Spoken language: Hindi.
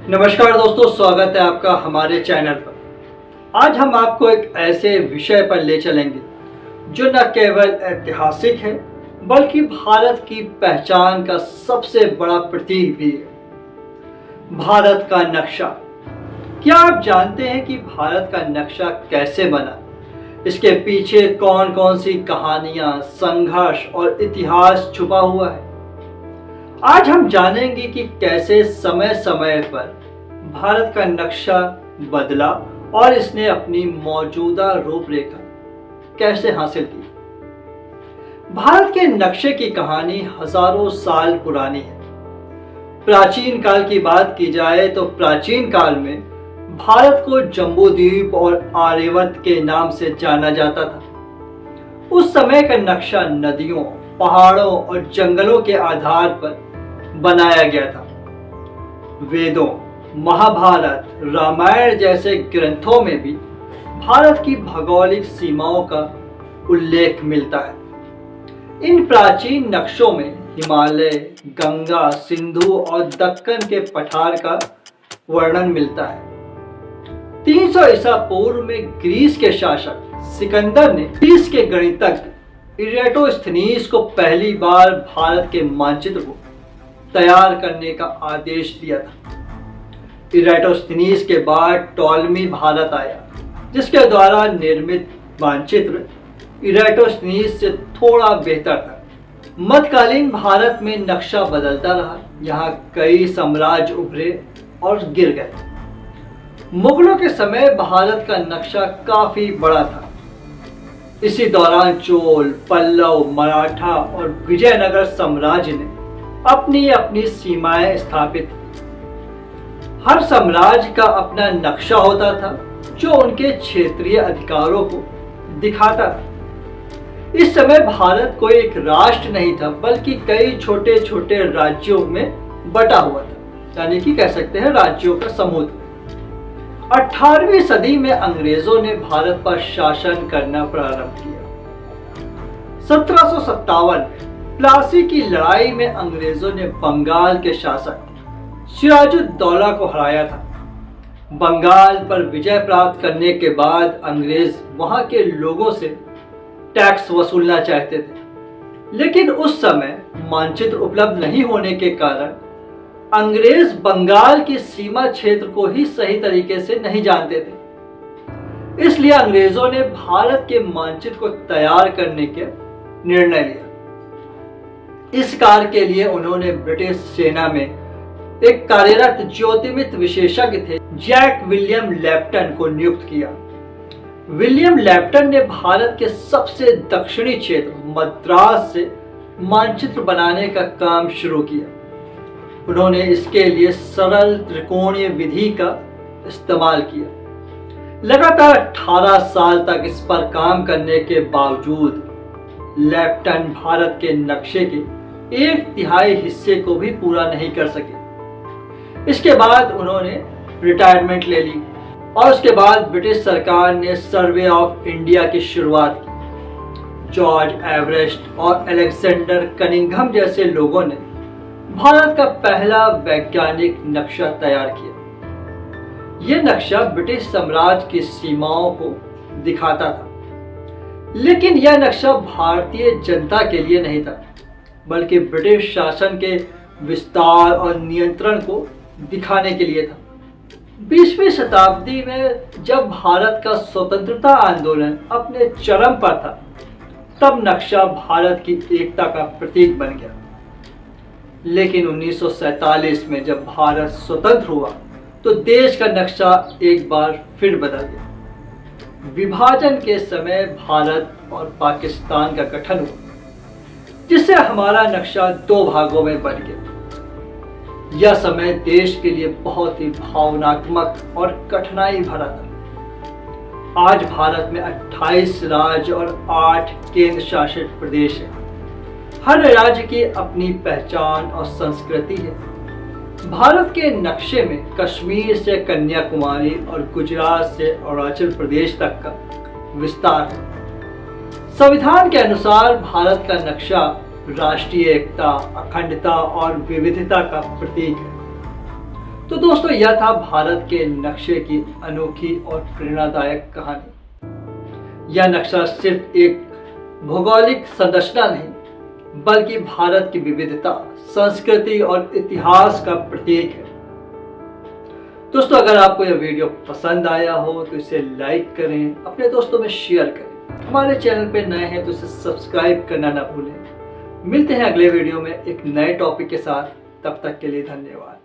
नमस्कार दोस्तों, स्वागत है आपका हमारे चैनल पर। आज हम आपको एक ऐसे विषय पर ले चलेंगे जो न केवल ऐतिहासिक है बल्कि भारत की पहचान का सबसे बड़ा प्रतीक भी है। भारत का नक्शा। क्या आप जानते हैं कि भारत का नक्शा कैसे बना? इसके पीछे कौन कौन सी कहानियां, संघर्ष और इतिहास छुपा हुआ है? आज हम जानेंगे कि कैसे समय समय पर भारत का नक्शा बदला और इसने अपनी मौजूदा रूपरेखा कैसे हासिल की। भारत के नक्शे की कहानी हजारों साल पुरानी है। प्राचीन काल की बात की जाए तो प्राचीन काल में भारत को जम्बूद्वीप और आर्यावर्त के नाम से जाना जाता था। उस समय का नक्शा नदियों, पहाड़ों और जंगलों के आधार पर बनाया गया था। वेदों, महाभारत, रामायण जैसे ग्रंथों में भी भारत की भौगोलिक सीमाओं का उल्लेख मिलता है। इन प्राचीन नक्शों में हिमालय, गंगा, सिंधु और दक्कन के पठार का वर्णन मिलता है। 300 ईसा पूर्व में ग्रीस के शासक सिकंदर ने ग्रीस के गणितज्ञ इरेटोस्थनीज को पहली बार भारत के मानचित्र को तैयार करने का आदेश दिया था। इरेटोस्थनीज के बाद टॉलमी भारत आया, जिसके द्वारा निर्मित मानचित्र इरेटोस्थनीज से थोड़ा बेहतर था। मध्यकालीन भारत में नक्शा बदलता रहा। यहाँ कई साम्राज्य उभरे और गिर गए। मुगलों के समय भारत का नक्शा काफी बड़ा था। इसी दौरान चोल, पल्लव, मराठा और विजयनगर साम्राज्य ने अपनी अपनी सीमाएं स्थापित की। हर साम्राज्य का अपना नक्शा होता था जो उनके क्षेत्रीय अधिकारों को दिखाता था। इस समय भारत कोई एक राष्ट्र नहीं था बल्कि कई छोटे छोटे राज्यों में बटा हुआ था, यानी कि कह सकते हैं राज्यों का समूह था। 18वीं सदी में अंग्रेजों ने भारत पर शासन करना प्रारंभ किया। 1757 में प्लासी की लड़ाई में अंग्रेजों ने बंगाल के शासक सिराजुद्दौला को हराया था। बंगाल पर विजय प्राप्त करने के बाद अंग्रेज वहां के लोगों से टैक्स वसूलना चाहते थे, लेकिन उस समय मानचित्र उपलब्ध नहीं होने के कारण अंग्रेज बंगाल की सीमा क्षेत्र को ही सही तरीके से नहीं जानते थे। इसलिए अंग्रेजों ने भारत के मानचित्र को तैयार करने के निर्णय लिया। इस कार्य के लिए उन्होंने ब्रिटिश सेना में एक कार्यरत ज्योतिर्विद विशेषज्ञ थे जैक विलियम लैप्टन को नियुक्त किया। विलियम लैप्टन ने भारत के सबसे दक्षिणी क्षेत्र मद्रास से मानचित्र बनाने का काम शुरू किया। उन्होंने इसके लिए सरल त्रिकोणीय विधि का इस्तेमाल किया। लगातार 18 साल तक इस पर काम करने के बावजूद लैप्टन भारत के नक्शे के 1/3 हिस्से को भी पूरा नहीं कर सके। इसके बाद उन्होंने रिटायरमेंट ले ली और उसके बाद ब्रिटिश सरकार ने सर्वे ऑफ इंडिया की शुरुआत की। जॉर्ज एवरेस्ट और अलेक्जेंडर कनिंघम जैसे लोगों ने भारत का पहला वैज्ञानिक नक्शा तैयार किया। यह नक्शा ब्रिटिश साम्राज्य की सीमाओं को दिखाता था, लेकिन यह नक्शा भारतीय जनता के लिए नहीं था बल्कि ब्रिटिश शासन के विस्तार और नियंत्रण को दिखाने के लिए था। 20वीं शताब्दी में जब भारत का स्वतंत्रता आंदोलन अपने चरम पर था, तब नक्शा भारत की एकता का प्रतीक बन गया। लेकिन 1947 में जब भारत स्वतंत्र हुआ तो देश का नक्शा एक बार फिर बदल गया। विभाजन के समय भारत और पाकिस्तान का गठन हुआ, जिससे हमारा नक्शा 2 भागों में बंट गया। यह समय देश के लिए बहुत ही भावनात्मक और कठिनाई भरा था। आज भारत में 28 राज्य और 8 केंद्र शासित प्रदेश हैं। हर राज्य की अपनी पहचान और संस्कृति है। भारत के नक्शे में कश्मीर से कन्याकुमारी और गुजरात से अरुणाचल प्रदेश तक का विस्तार है। संविधान के अनुसार भारत का नक्शा राष्ट्रीय एकता, अखंडता और विविधता का प्रतीक है। तो दोस्तों, यह था भारत के नक्शे की अनोखी और प्रेरणादायक कहानी। यह नक्शा सिर्फ एक भौगोलिक संरचना नहीं, बल्कि भारत की विविधता, संस्कृति और इतिहास का प्रतीक है। दोस्तों, अगर आपको यह वीडियो पसंद आया हो तो इसे लाइक करें, अपने दोस्तों में शेयर करें। हमारे चैनल पे नए हैं तो इसे सब्सक्राइब करना ना भूलें। मिलते हैं अगले वीडियो में एक नए टॉपिक के साथ। तब तक के लिए धन्यवाद।